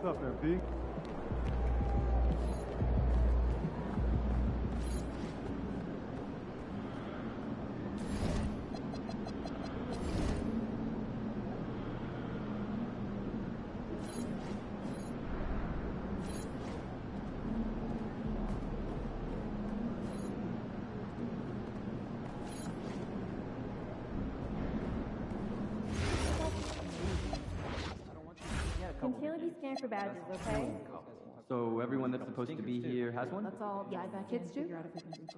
up there, P? Continually scan for badges, okay? So everyone that's supposed to be here has one? That's all kids do?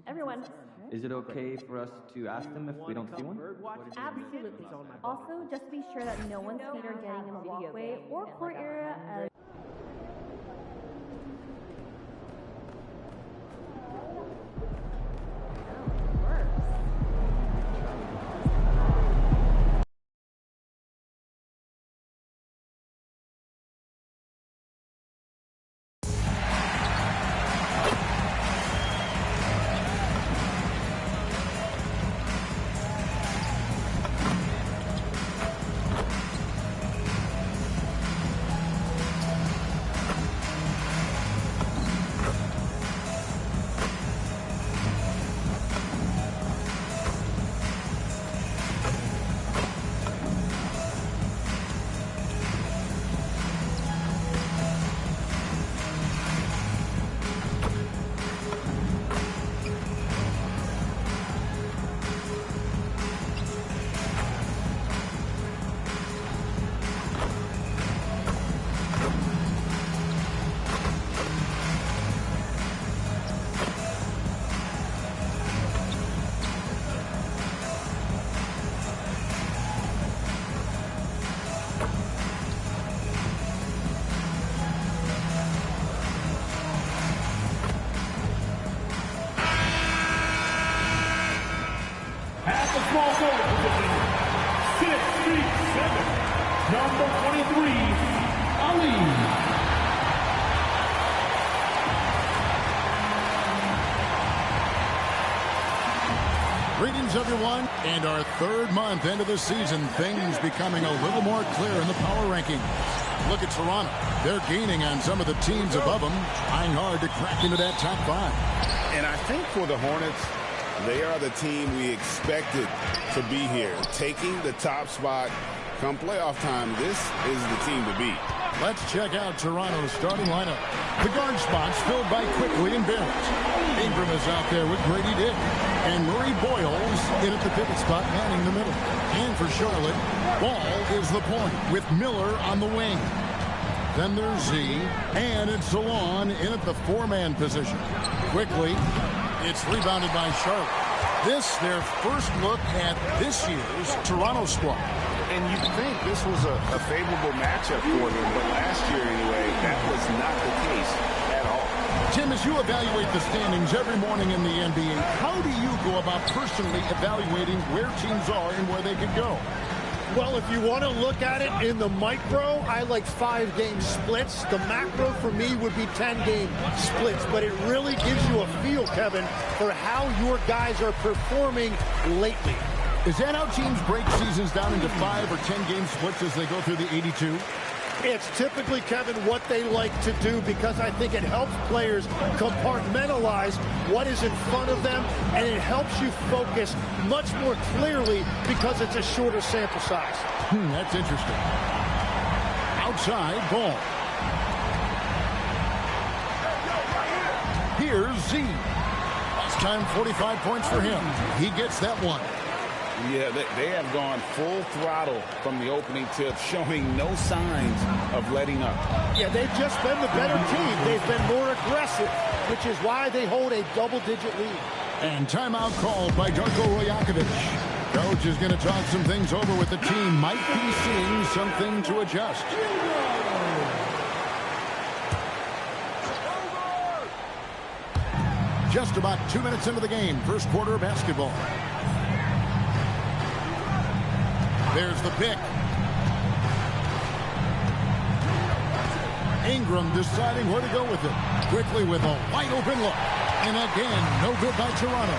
Everyone. Is it okay for us to ask them if we don't see one? Absolutely. Also, just be sure that no one's feet are getting in the walkway or court area as small forward position, 6'7", number 23, Ali. Greetings, everyone, and our third month into the season, things becoming a little more clear in the power rankings. Look at Toronto. They're gaining on some of the teams above them, trying hard to crack into that top 5. And I think for the Hornets, they are the team we expected to be here. Taking the top spot come playoff time, this is the team to beat. Let's check out Toronto's starting lineup. The guard spots filled by Quickly and Barrett. Ingram is out there with Grady Dick. And Murray Boyles in at the pivot spot, manning the middle. And for Charlotte, Ball is the point with Miller on the wing. Then there's Z, and it's Salon in at the 4-man position. Quickly, it's rebounded by Charlotte. This, their first look at this year's Toronto squad. And you'd think this was a favorable matchup for them, but last year anyway, that was not the case at all. Tim, as you evaluate the standings every morning in the NBA, how do you go about personally evaluating where teams are and where they could go? Well, if you want to look at it in the micro, I like 5-game splits. The macro for me would be 10-game splits, but it really gives you a feel, Kevin, for how your guys are performing lately. Is that how teams break seasons down into 5 or 10-game splits as they go through the 82? It's typically, Kevin, what they like to do because I think it helps players compartmentalize what is in front of them, and it helps you focus much more clearly because it's a shorter sample size. That's interesting. Outside, Ball. Here's Z. Last time, 45 points for him. He gets that one. Yeah, they have gone full throttle from the opening tip, showing no signs of letting up. Yeah, they've just been the better team. They've been more aggressive, which is why they hold a double-digit lead. And timeout called by Darko Rajakovic. Coach is going to talk some things over with the team. Might be seeing something to adjust. Just about 2 minutes into the game, first quarter of basketball. There's the pick. Ingram deciding where to go with it. Quickly with a wide open look. And again, no good by Toronto.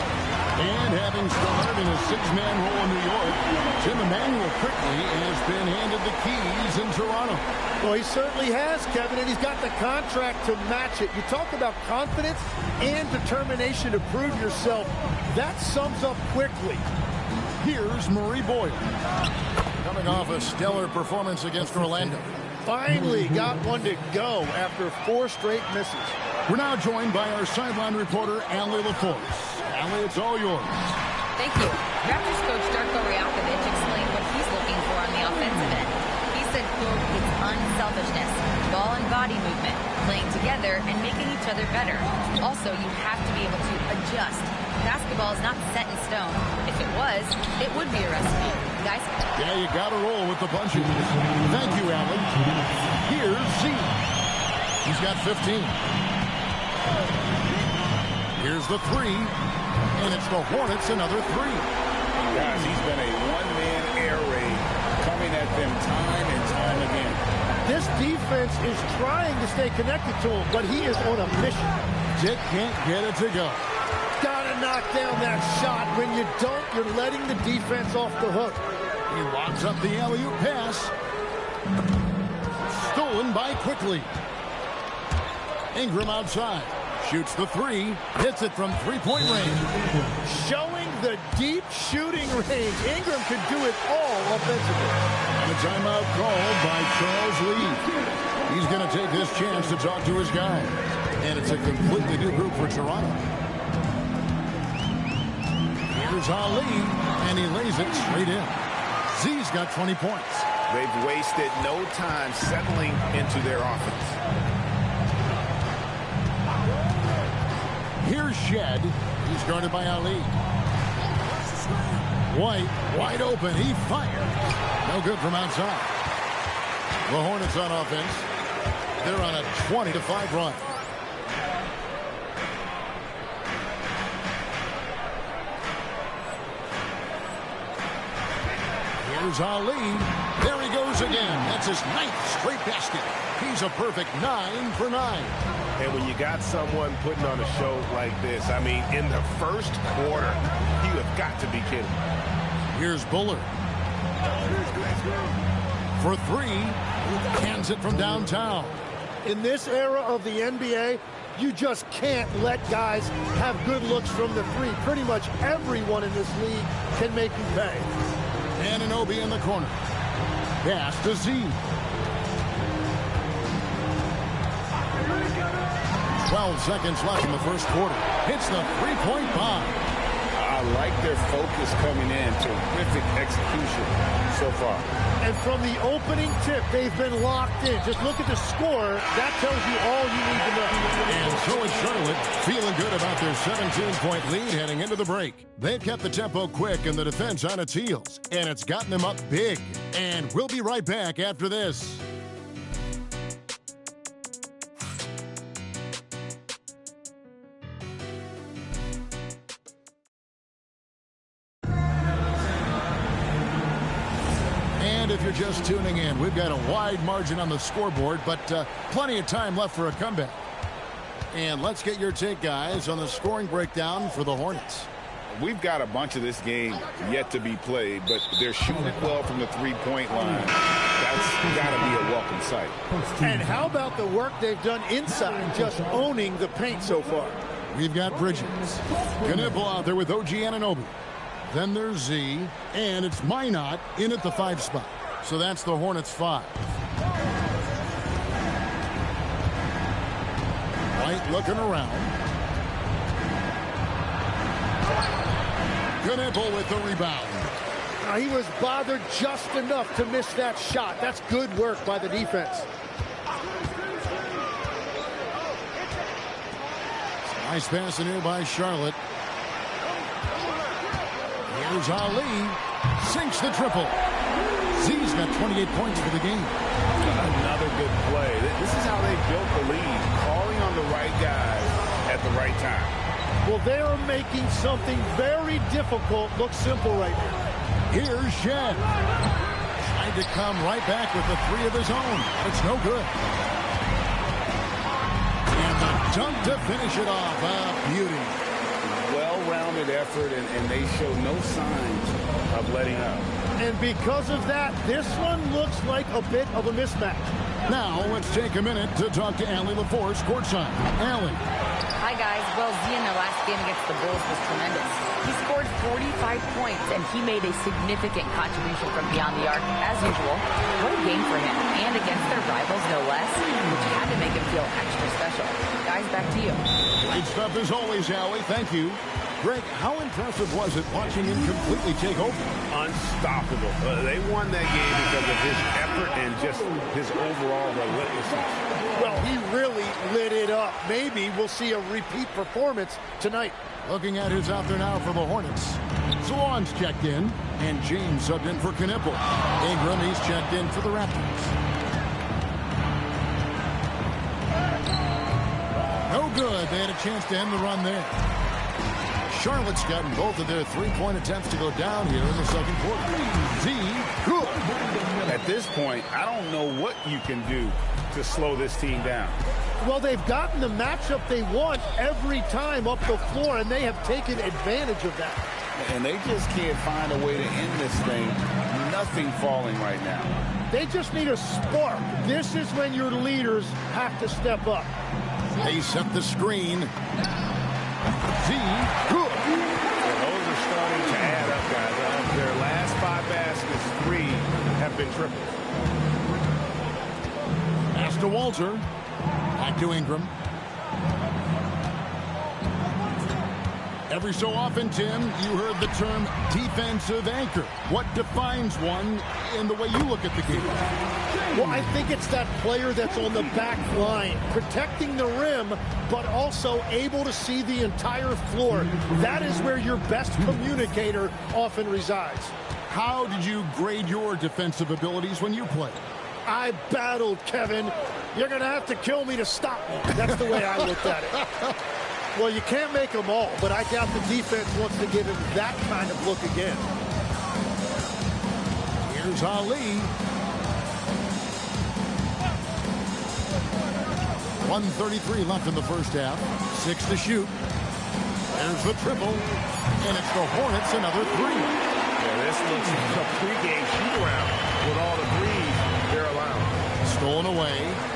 And having started in a six-man role in New York, Jim Emmanuel quickly has been handed the keys in Toronto. Well, he certainly has, Kevin, and he's got the contract to match it. You talk about confidence and determination to prove yourself. That sums up quickly. Here's Murray Boyle. Coming off a stellar performance against Orlando. Finally got one to go after 4 straight misses. We're now joined by our sideline reporter, Allie LaForce. Allie, it's all yours. Thank you. Raptors coach Darko Rajakovic explained what he's looking for on the offensive end. He said, quote, it's unselfishness, ball and body movement, playing together and making each other better. Also, you have to be able to adjust. Basketball is not set in stone. If it was, it would be a recipe. Guys? Yeah, you got to roll with the punches. Thank you, Allie. Here's Z. He's got 15. Here's the 3. And it's the Hornets, another 3. Guys, he's been a one-man air raid coming at them time and time again. This defense is trying to stay connected to him, but he is on a mission. Dick can't get it to go. Gotta knock down that shot. When you don't, you're letting the defense off the hook. He locks up the alley-oop pass. Stolen by Quickly. Ingram outside. Shoots the 3. Hits it from three-point range. Showing the deep shooting range. Ingram can do it all offensively. And a timeout called by Charles Lee. He's going to take this chance to talk to his guy. And it's a completely new group for Toronto. Here's Ali, and he lays it straight in. Z's got 20 points. They've wasted no time settling into their offense. Here's Shed. He's guarded by Ali. White, wide open. He fires. No good from outside. The Hornets on offense. They're on a 20-5 run. Here's Ali. There he goes again. That's his 9th straight basket. He's a perfect 9 for 9. And when you got someone putting on a show like this, I mean, in the first quarter, you have got to be kidding. Here's Bullard. For 3. Hands it from downtown. In this era of the NBA, you just can't let guys have good looks from the 3. Pretty much everyone in this league can make you pay. Anunoby in the corner. Pass to Z. 12 seconds left in the first quarter. Hits the three-point bomb. I like their focus coming in. Terrific execution so far. And from the opening tip, they've been locked in. Just look at the score. That tells you all you need to know. And so is Charlotte, feeling good about their 17-point lead heading into the break. They've kept the tempo quick and the defense on its heels, and it's gotten them up big. And we'll be right back after this. If you're just tuning in, we've got a wide margin on the scoreboard, but plenty of time left for a comeback. And let's get your take, guys, on the scoring breakdown for the Hornets. We've got a bunch of this game yet to be played, but they're shooting it well from the three-point line. That's got to be a welcome sight. And how about the work they've done inside, just owning the paint so far? We've got Bridges. Knipple out there with OG Anunoby. Then there's Z, and it's Minot in at the 5 spot. So that's the Hornets 5. White looking around. Knipple with the rebound. Now, he was bothered just enough to miss that shot. That's good work by the defense. Nice pass in here by Charlotte. Here's Ali. Sinks the triple. Z's got 28 points for the game. Another good play. This is how they built the lead. Calling on the right guys at the right time. Well, they are making something very difficult look simple right now. Here's Shed. Trying to come right back with the 3 of his own. It's no good. And the dunk to finish it off. A beauty. Well-rounded effort, and they show no signs of letting up. And because of that, this one looks like a bit of a mismatch. Now, let's take a minute to talk to Allie LaForce courtside. Allie. Hi, guys. Well, Z in their last game against the Bulls was tremendous. He scored 45 points, and he made a significant contribution from beyond the arc, as usual. What a game for him, and against their rivals, no less, which had to make him feel extra special. Guys, back to you. Great stuff as always, Allie. Thank you. Greg, how impressive was it watching him completely take over? Unstoppable. They won that game because of his effort and just his overall relentlessness. Well, he really lit it up. Maybe we'll see a repeat performance tonight. Looking at who's out there now for the Hornets. Salon's checked in, and James subbed in for Knipple. Ingram, he's checked in for the Raptors. No good. They had a chance to end the run there. Charlotte's gotten both of their three-point attempts to go down here in the second quarter. Z, good. At this point, I don't know what you can do to slow this team down. Well, they've gotten the matchup they want every time up the floor, and they have taken advantage of that. And they just can't find a way to end this thing. Nothing falling right now. They just need a spark. This is when your leaders have to step up. They set the screen. Z, good. Those are starting to add up, guys. Their last 5 baskets, 3 have been tripled. Pass to Walter. Back to Ingram. Every so often, Tim, you heard the term defensive anchor. What defines one in the way you look at the game? Well, I think it's that player that's on the back line, protecting the rim, but also able to see the entire floor. That is where your best communicator often resides. How did you grade your defensive abilities when you played? I battled, Kevin. You're going to have to kill me to stop me. That's the way I looked at it. Well, you can't make them all, but I doubt the defense wants to give him that kind of look again. Here's Ali. 1:33 left in the first half. 6 to shoot. There's the triple. And it's the Hornets another 3. Yeah, this looks like a pregame shoot-around with all the threes they're allowing. Stolen away.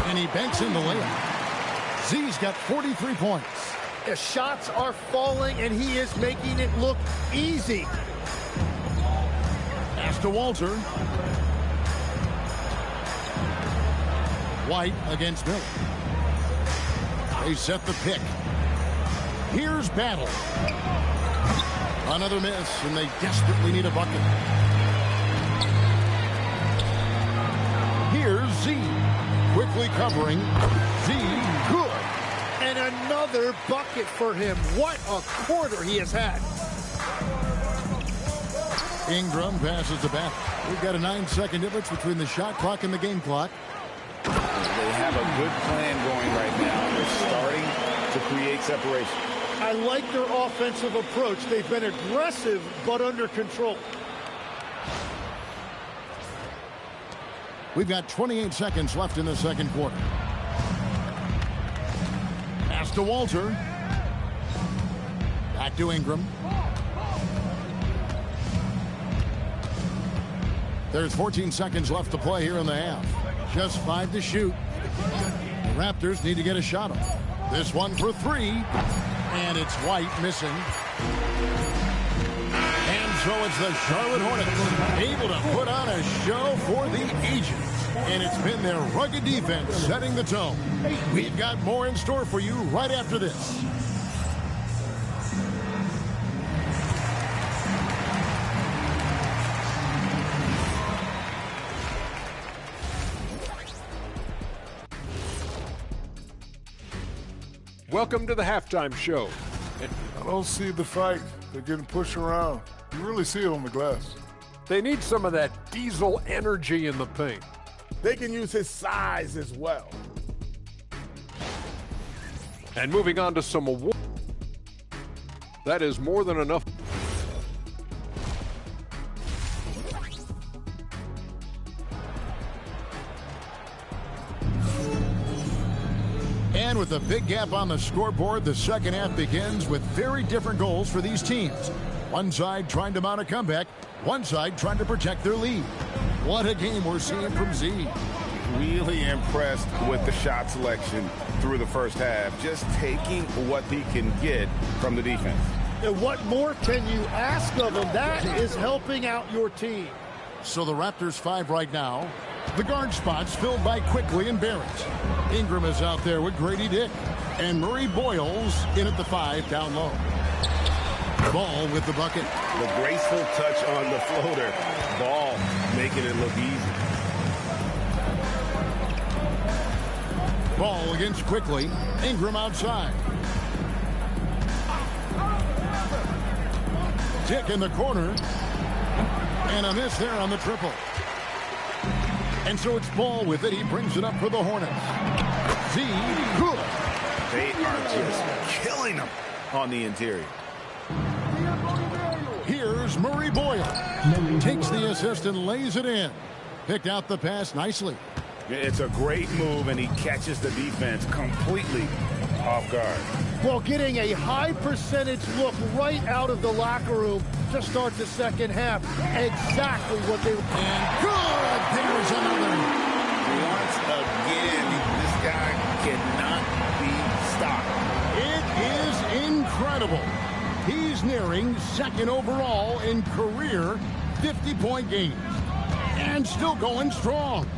And he banks in the layup. Z's got 43 points. The shots are falling, and he is making it look easy. Pass to Walter. White against Miller. They set the pick. Here's Battle. Another miss, and they desperately need a bucket. Here's Z. Quickly covering. Z, good. And another bucket for him. What a quarter he has had. Ingram passes to Battle. We've got a 9-second difference between the shot clock and the game clock. They have a good plan going right now. They're starting to create separation. I like their offensive approach. They've been aggressive, but under control. We've got 28 seconds left in the second quarter. Pass to Walter. Back to Ingram. There's 14 seconds left to play here in the half. Just 5 to shoot. The Raptors need to get a shot off. This one for 3. And it's White missing. And so it's the Charlotte Hornets able to put on a show for the ages. And it's been their rugged defense setting the tone. We've got more in store for you right after this. Welcome to the halftime show. I don't see the fight. They're getting pushed around. You really see it on the glass. They need some of that diesel energy in the paint. They can use his size as well. And moving on to some awards. That is more than enough. With a big gap on the scoreboard, the second half begins with very different goals for these teams. One side trying to mount a comeback, one side trying to protect their lead. What a game we're seeing from Z. Really impressed with the shot selection through the first half, just taking what he can get from the defense. And what more can you ask of him? That is helping out your team. So the Raptors 5 right now. The guard spots filled by Quickly and Barrett. Ingram is out there with Grady Dick. And Murray Boyles in at the 5 down low. Ball with the bucket. The graceful touch on the floater. Ball making it look easy. Ball against Quickly. Ingram outside. Dick in the corner. And a miss there on the triple. And so it's Ball with it. He brings it up for the Hornets. Z, good. They are just killing them on the interior. Here's Murray Boyle. Takes the assist and lays it in. Picked out the pass nicely. It's a great move, and he catches the defense completely off guard. Well, getting a high percentage look right out of the locker room to start the second half. Exactly what they were. And good! There's another. Once again, this guy cannot be stopped. It is incredible. He's nearing second overall in career 50-point games. And still going strong.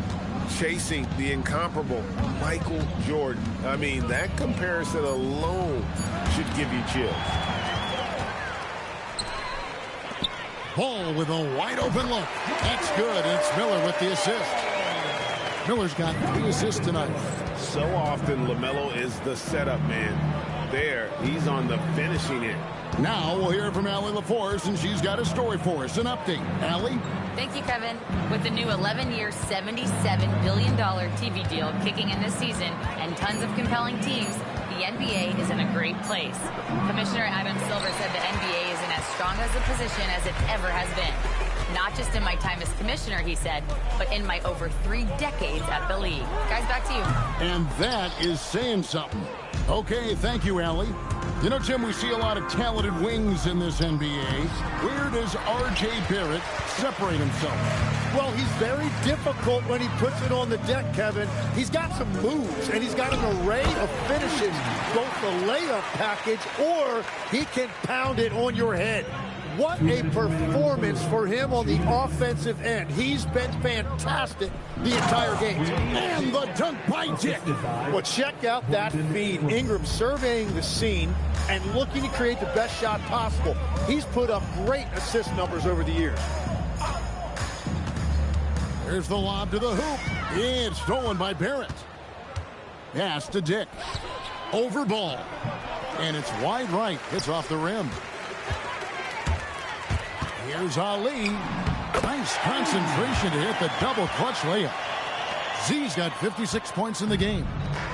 Chasing the incomparable Michael Jordan. I mean, that comparison alone should give you chills. Ball with a wide open look. That's good. It's Miller with the assist. Miller's got 3 assists tonight. So often LaMelo is the setup man. There, he's on the finishing end. Now we'll hear from Allie LaForce, and she's got a story for us. An update. Allie? Thank you, Kevin. With the new 11-year, $77 billion TV deal kicking in this season and tons of compelling teams, the NBA is in a great place. Commissioner Adam Silver said the NBA is in as strong as a position as it ever has been. Not just in my time as commissioner, he said, but in my over 3 decades at the league. Guys, back to you. And that is saying something. Okay, thank you, Allie. You know, Tim, we see a lot of talented wings in this NBA. Where does R.J. Barrett separate himself? Well, he's very difficult when he puts it on the deck, Kevin. He's got some moves, and he's got an array of finishes, both the layup package, or he can pound it on your head. What a performance for him on the offensive end. He's been fantastic the entire game. And the dunk by Dick. Well, check out that feed. Ingram surveying the scene and looking to create the best shot possible. He's put up great assist numbers over the years. There's the lob to the hoop. It's stolen by Barrett. Pass to Dick. Over ball. And it's wide right. Hits off the rim. Here's Ali. Nice concentration to hit the double clutch layup. Z's got 56 points in the game.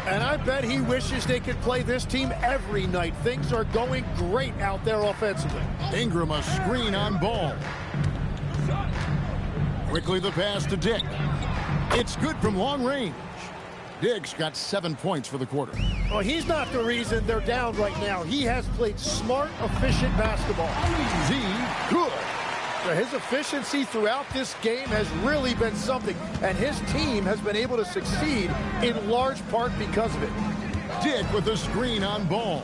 And I bet he wishes they could play this team every night. Things are going great out there offensively. Ingram a screen on Ball. Quickly the pass to Dick. It's good from long range. Dick's got 7 points for the quarter. Well, he's not the reason they're down right now. He has played smart, efficient basketball. Z, good. So his efficiency throughout this game has really been something, and his team has been able to succeed in large part because of it. Dick with a screen on Ball.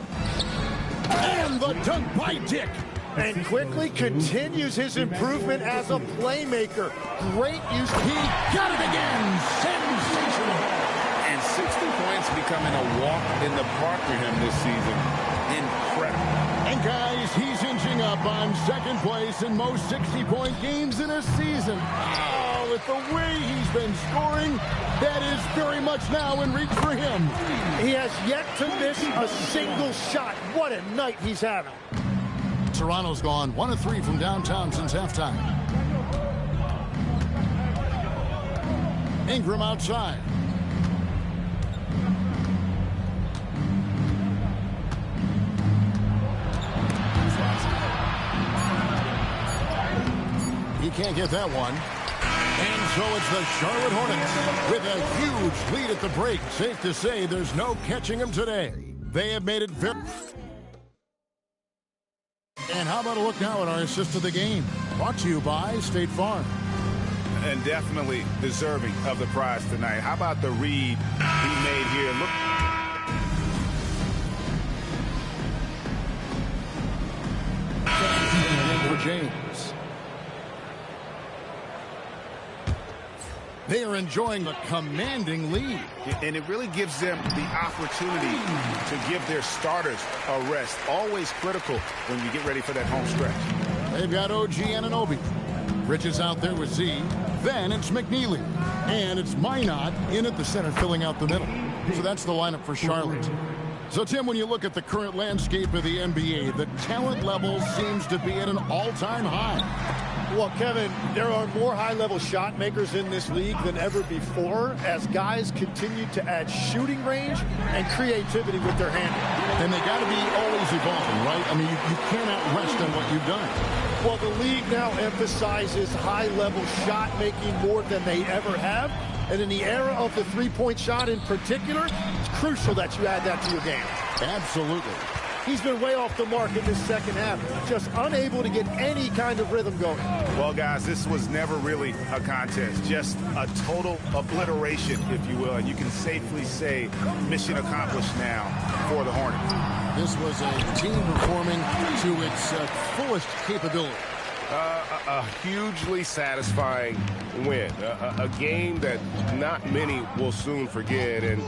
And the dunk by Dick. And Quickly continues his improvement as a playmaker. Great use. He got it again. Sensational. And 60 points becoming a walk in the park for him this season. Incredible. And guys, he's inching up on second place in most 60-point games in a season. Oh, with the way he's been scoring, that is very much now in reach for him. He has yet to miss a single shot. What a night he's having. Toronto's gone 1 of 3 from downtown since halftime. Ingram outside. He can't get that one. And So it's the Charlotte Hornets with a huge lead at the break. Safe to say there's no catching them today. They have made it very... And how about a look now at our assist of the game? Brought to you by State Farm. And definitely deserving of the prize tonight. How about the read he made here? Look. For James. They are enjoying a commanding lead. And it really gives them the opportunity to give their starters a rest. Always critical when you get ready for that home stretch. They've got OG Anunoby. Bridges out there with Z. Then it's McNeely. And it's Minot in at the center, filling out the middle. So that's the lineup for Charlotte. So, Tim, when you look at the current landscape of the NBA, the talent level seems to be at an all-time high. Well, Kevin, there are more high-level shot makers in this league than ever before as guys continue to add shooting range and creativity with their handle. And they got to be always evolving, right? I mean, you cannot rest on what you've done. Well, the league now emphasizes high-level shot making more than they ever have. And in the era of the three-point shot in particular, it's crucial that you add that to your game. Absolutely. He's been way off the mark in this second half, just unable to get any kind of rhythm going. Well, guys, this was never really a contest, just a total obliteration, if you will. And you can safely say mission accomplished now for the Hornets. This was a team performing to its fullest capability. A hugely satisfying win. A game that not many will soon forget. And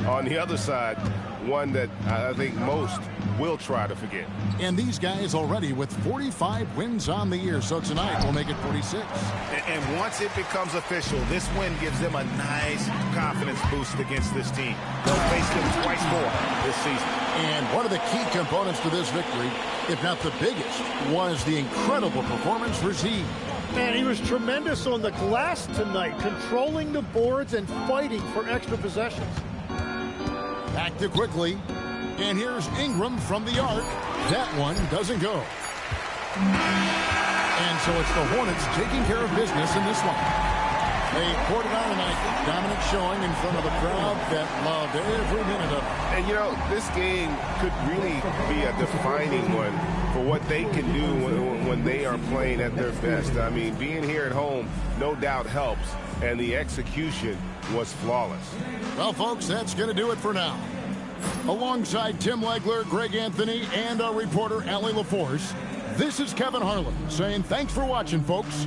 on the other side, one that I think most will try to forget. And these guys already with 45 wins on the year. So tonight we'll make it 46. And once it becomes official, this win gives them a nice confidence boost against this team. They'll face them twice more this season. And one of the key components to this victory, if not the biggest, was the incredible performance for Z. Man, he was tremendous on the glass tonight, controlling the boards and fighting for extra possessions. Back to quickly. And here's Ingram from the arc. That one doesn't go. And so it's the Hornets taking care of business in this one. They poured it on tonight. Dominant showing in front of a crowd that loved every minute of it. And, you know, this game could really be a defining one for what they can do when they are playing at their best. I mean, being here at home no doubt helps, and the execution was flawless. Well, folks, that's going to do it for now. Alongside Tim Legler, Greg Anthony, and our reporter, Allie LaForce, this is Kevin Harlan saying thanks for watching, folks.